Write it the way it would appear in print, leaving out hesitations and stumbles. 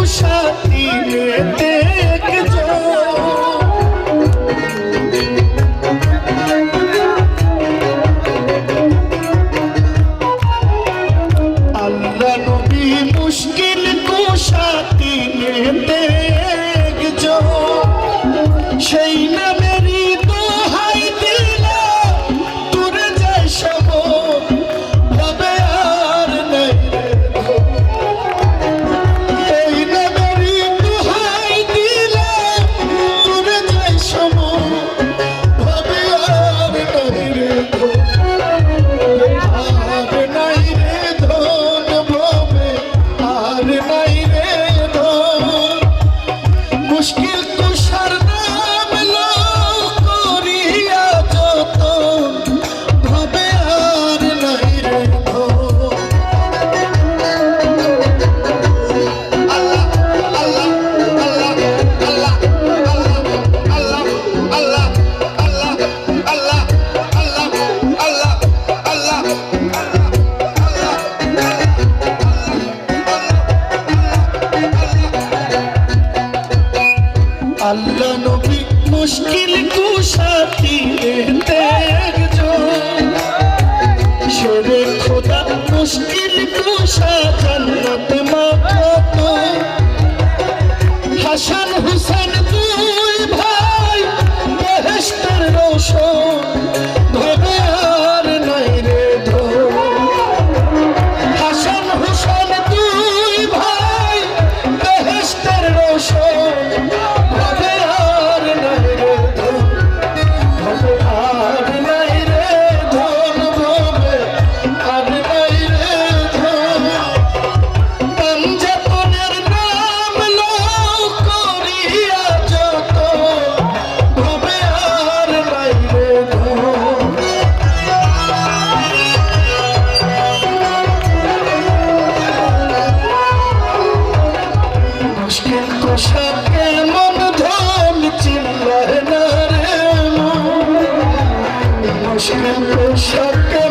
कुशाती देख जो अल्लाह नबी मुश्किल कुशाती देख जो সেই নামেরই দোহাই দিলা তোর যে সব ভাবে আর নাই এই নামেরই দোহাই দিলা তোর যে সব ভাবে আর নাই রে আর নাই রে ধন ভাবে আর নাই রে ধন মুশকিল তুষার अल्लाह नबी मुश्किल कुशाती देख जो शेरे खुदा मुश्किल कुशा जन्नत मातो हसन हुसैन दुई भाई बेहेश्तर रोशन भावे आर नहीं रे धो हसन हुसैन दुई भाई बेहेश्तर रोशन পোশাকে মন ধন চিল্লায় না রে মুশকিল পোশাকে